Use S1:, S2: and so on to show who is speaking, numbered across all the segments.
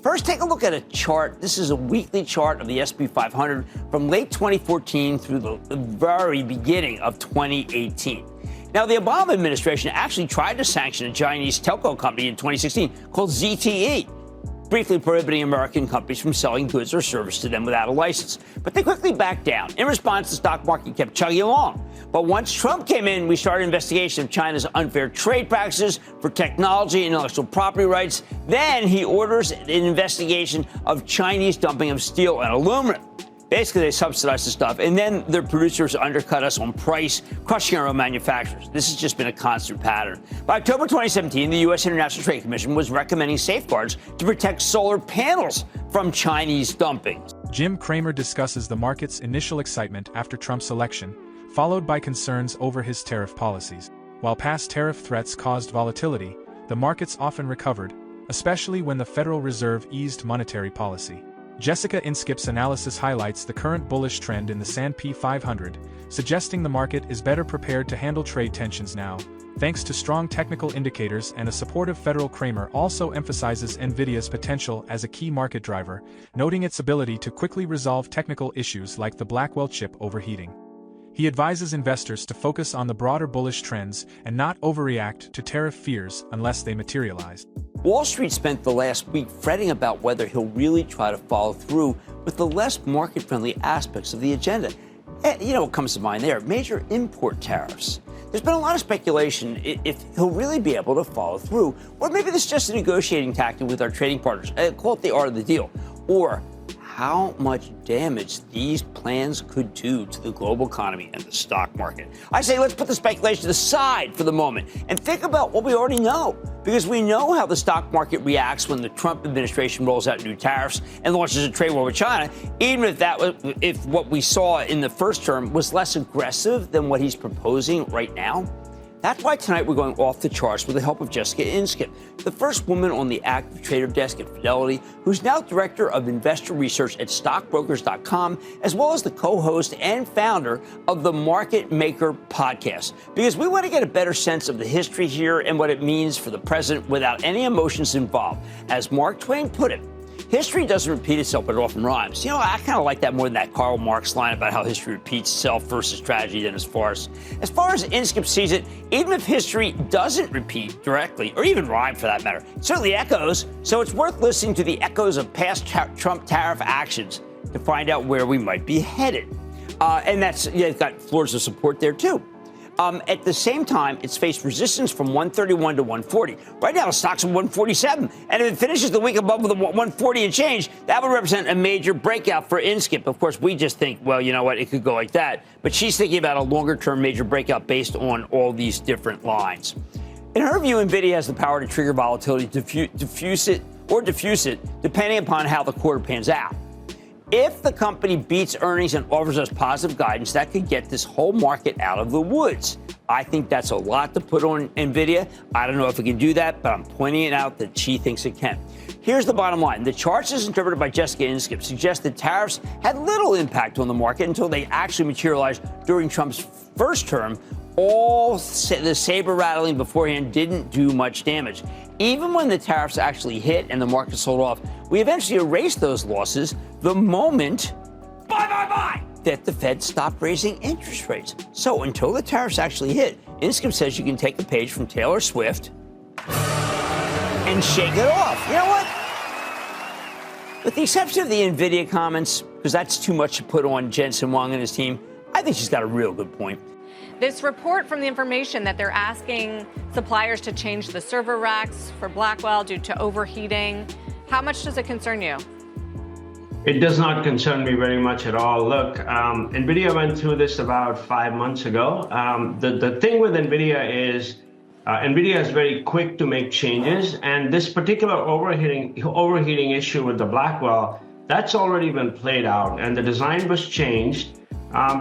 S1: First, take a look at a chart. This is a weekly chart of the S&P 500 from late 2014 through the very beginning of 2018. Now, the Obama administration actually tried to sanction a Chinese telco company in 2016 called ZTE, briefly prohibiting American companies from selling goods or service to them without a license. But they quickly backed down. In response, the stock market kept chugging along. But once Trump came in, we started an investigation of China's unfair trade practices for technology and intellectual property rights. Then he orders an investigation of Chinese dumping of steel and aluminum. Basically, they subsidize the stuff, and then their producers undercut us on price, crushing our own manufacturers. This has just been a constant pattern. By October 2017, the U.S. International Trade Commission was recommending safeguards to protect solar panels from Chinese dumping.
S2: Jim Cramer discusses the market's initial excitement after Trump's election, followed by concerns over his tariff policies. While past tariff threats caused volatility, the markets often recovered, especially when the Federal Reserve eased monetary policy. Jessica Inskip's analysis highlights the current bullish trend in the S&P 500, suggesting the market is better prepared to handle trade tensions now, thanks to strong technical indicators, and a supportive Federal. Cramer also emphasizes Nvidia's potential as a key market driver, noting its ability to quickly resolve technical issues like the Blackwell chip overheating. He advises investors to focus on the broader bullish trends and not overreact to tariff fears unless they materialize.
S1: Wall Street spent the last week fretting about whether he'll really try to follow through with the less market-friendly aspects of the agenda. And you know what comes to mind there? Major import tariffs. There's been a lot of speculation if he'll really be able to follow through, or maybe this is just a negotiating tactic with our trading partners. Call it the art of the deal. Or how much damage these plans could do to the global economy and the stock market. I say let's put the speculation aside for the moment and think about what we already know, because we know how the stock market reacts when the Trump administration rolls out new tariffs and launches a trade war with China, even if what we saw in the first term was less aggressive than what he's proposing right now. That's why tonight we're going off the charts with the help of Jessica Inskip, the first woman on the active trader desk at Fidelity, who's now director of investor research at stockbrokers.com, as well as the co-host and founder of the Market Maker podcast. Because we want to get a better sense of the history here and what it means for the present without any emotions involved. As Mark Twain put it, history doesn't repeat itself, but it often rhymes. You know, I kind of like that more than that Karl Marx line about how history repeats itself versus tragedy than as far as Inskip sees it, even if history doesn't repeat directly, or even rhyme for that matter, it certainly echoes. So it's worth listening to the echoes of past Trump tariff actions to find out where we might be headed. And that's, it's got floors of support there, too. At the same time, it's faced resistance from 131 to 140. Right now, the stock's at 147. And if it finishes the week above the 140 and change, that would represent a major breakout for Inskip. Of course, we just think, well, you know what, it could go like that. But she's thinking about a longer-term major breakout based on all these different lines. In her view, Nvidia has the power to trigger volatility, diffuse it, depending upon how the quarter pans out. If the company beats earnings and offers us positive guidance, that could get this whole market out of the woods. I think that's a lot to put on Nvidia. I don't know if it can do that, but I'm pointing it out that she thinks it can. Here's the bottom line. The charts, as interpreted by Jessica Inskip, suggest that tariffs had little impact on the market until they actually materialized during Trump's first term. All the saber rattling beforehand didn't do much damage. Even when the tariffs actually hit and the market sold off, we eventually erased those losses the moment that the Fed stopped raising interest rates. So until the tariffs actually hit, Inskip says you can take a page from Taylor Swift and shake it off. You know what? With the exception of the Nvidia comments, because that's too much to put on Jensen Huang and his team, I think she's got a real good point.
S3: This report from the information that they're asking suppliers to change the server racks for Blackwell due to overheating. How much does it concern you?
S4: It does not concern me very much at all. Look, NVIDIA went through this about 5 months ago. The thing with NVIDIA is NVIDIA is very quick to make changes. And this particular overheating issue with the Blackwell, that's already been played out and the design was changed.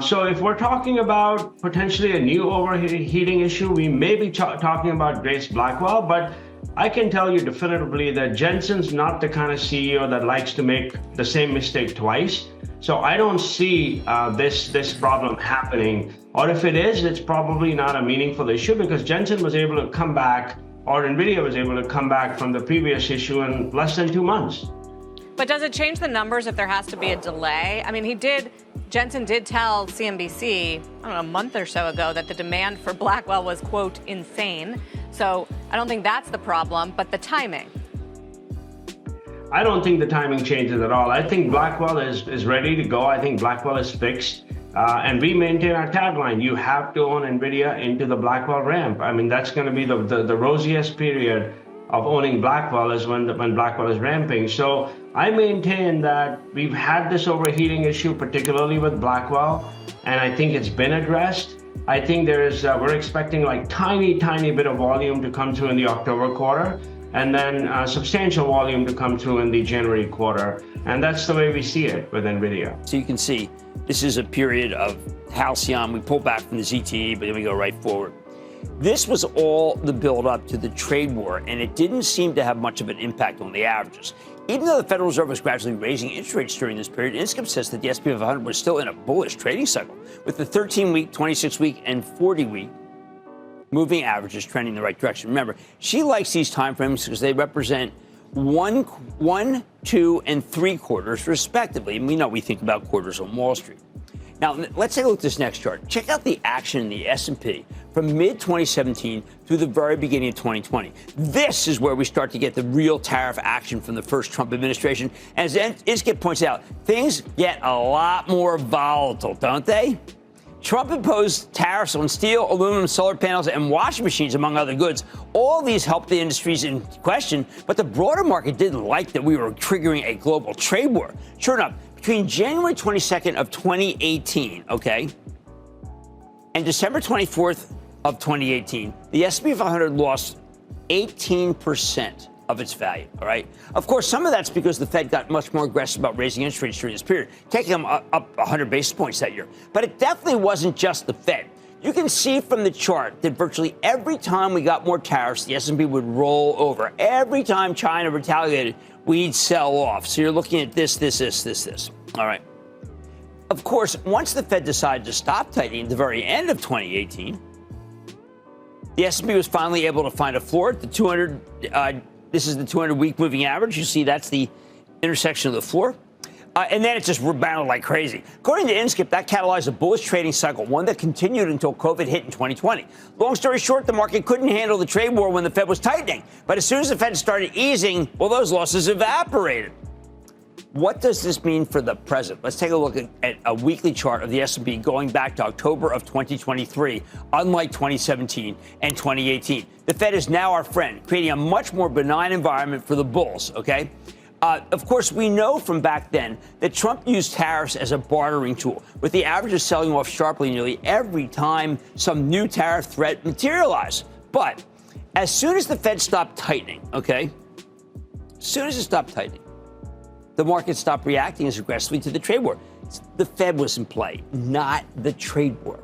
S4: So if we're talking about potentially a new overheating issue, we may be talking about Grace Blackwell, but I can tell you definitively that Jensen's not the kind of CEO that likes to make the same mistake twice. So I don't see this problem happening. Or if it is, it's probably not a meaningful issue because Jensen was able to come back, or NVIDIA was able to come back from the previous issue in less than 2 months.
S3: But does it change the numbers if there has to be a delay? I mean, Jensen did tell CNBC, I don't know, a month or so ago that the demand for Blackwell was, quote, insane. So I don't think that's the problem, but the timing.
S4: I don't think the timing changes at all. I think Blackwell is ready to go. I think Blackwell is fixed. And we maintain our tagline, you have to own NVIDIA into the Blackwell ramp. I mean, that's going to be the rosiest period of owning Blackwell is when Blackwell is ramping. So I maintain that we've had this overheating issue, particularly with Blackwell, and I think it's been addressed. I think we're expecting like tiny bit of volume to come through in the October quarter, and then substantial volume to come through in the January quarter. And that's the way we see it with NVIDIA.
S1: So you can see this is a period of halcyon. We pull back from the ZTE, but then we go right forward. This was all the build-up to the trade war, and it didn't seem to have much of an impact on the averages. Even though the Federal Reserve was gradually raising interest rates during this period, Inskeep says that the S&P 500 was still in a bullish trading cycle, with the 13-week, 26-week, and 40-week moving averages trending in the right direction. Remember, she likes these time frames because they represent one, 2, and 3 quarters, respectively. And we know we think about quarters on Wall Street. Now, let's take a look at this next chart. Check out the action in the S&P from mid-2017 through the very beginning of 2020. This is where we start to get the real tariff action from the first Trump administration. As Inskeep points out, things get a lot more volatile, don't they? Trump imposed tariffs on steel, aluminum, solar panels, and washing machines, among other goods. All these helped the industries in question, but the broader market didn't like that we were triggering a global trade war. Sure enough, between January 22nd of 2018, and December 24th of 2018, the S&P 500 lost 18% of its value, all right? Of course, some of that's because the Fed got much more aggressive about raising interest rates during this period, taking them up 100 basis points that year. But it definitely wasn't just the Fed. You can see from the chart that virtually every time we got more tariffs, the S&P would roll over. Every time China retaliated, we'd sell off. So you're looking at this. All right. Of course, once the Fed decided to stop tightening at the very end of 2018, the S&P was finally able to find a floor at the 200. This is the 200-week moving average. You see that's the intersection of the floor. And then it just rebounded like crazy. According to Inskeep, that catalyzed a bullish trading cycle, one that continued until COVID hit in 2020. Long story short, the market couldn't handle the trade war when the Fed was tightening. But as soon as the Fed started easing, well, those losses evaporated. What does this mean for the present? Let's take a look at a weekly chart of the S&P going back to October of 2023, unlike 2017 and 2018. The Fed is now our friend, creating a much more benign environment for the bulls, okay? Of course, we know from back then that Trump used tariffs as a bartering tool, with the averages selling off sharply nearly every time some new tariff threat materialized. But as soon as the Fed stopped tightening, okay, as soon as it stopped tightening, the market stopped reacting as aggressively to the trade war. The Fed was in play, not the trade war.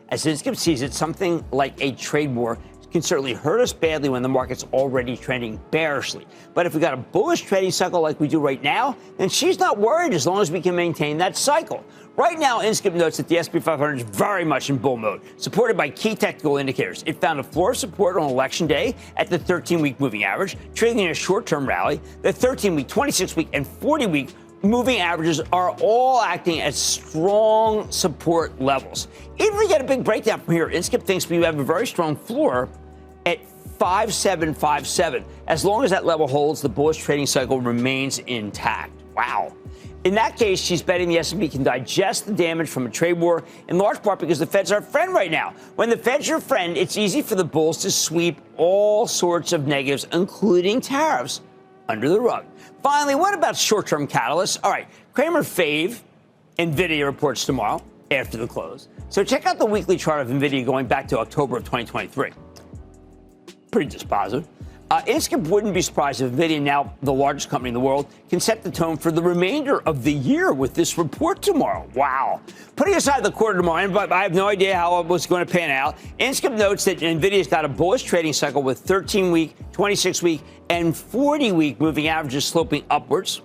S1: As Inskeep sees it, something like a trade war can certainly hurt us badly when the market's already trending bearishly. But if we got a bullish trading cycle like we do right now, then she's not worried as long as we can maintain that cycle. Right now, Inskeep notes that the S&P 500 is very much in bull mode, supported by key technical indicators. It found a floor of support on election day at the 13-week moving average, triggering a short-term rally. The 13-week, 26-week, and 40-week moving averages are all acting at strong support levels. Even if we get a big breakdown from here, Inskeep thinks we have a very strong floor at 5757. As long as that level holds, the bullish trading cycle remains intact. Wow. In that case, she's betting the S&P can digest the damage from a trade war, in large part because the Fed's our friend right now. When the Fed's your friend, it's easy for the bulls to sweep all sorts of negatives, including tariffs, under the rug. Finally, what about short-term catalysts? All right, Cramer fave, Nvidia reports tomorrow after the close. So check out the weekly chart of Nvidia going back to October of 2023. Pretty dispositive. Inskeep wouldn't be surprised if Nvidia, now the largest company in the world, can set the tone for the remainder of the year with this report tomorrow. Wow. Putting aside the quarter tomorrow, but I have no idea how it was going to pan out. Inskeep notes that Nvidia's got a bullish trading cycle with 13-week, 26-week, and 40-week moving averages sloping upwards.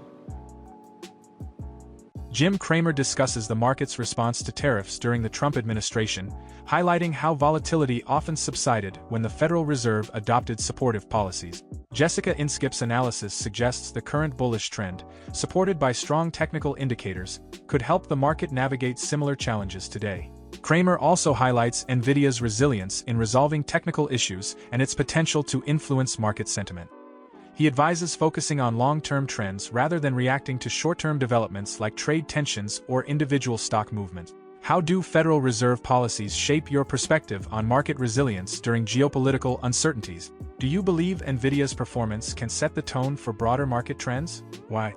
S2: Jim Cramer discusses the market's response to tariffs during the Trump administration, highlighting how volatility often subsided when the Federal Reserve adopted supportive policies. Jessica Inskip's analysis suggests the current bullish trend, supported by strong technical indicators, could help the market navigate similar challenges today. Cramer also highlights Nvidia's resilience in resolving technical issues and its potential to influence market sentiment. He advises focusing on long-term trends rather than reacting to short-term developments like trade tensions or individual stock movements. How do Federal Reserve policies shape your perspective on market resilience during geopolitical uncertainties? Do you believe Nvidia's performance can set the tone for broader market trends? Why?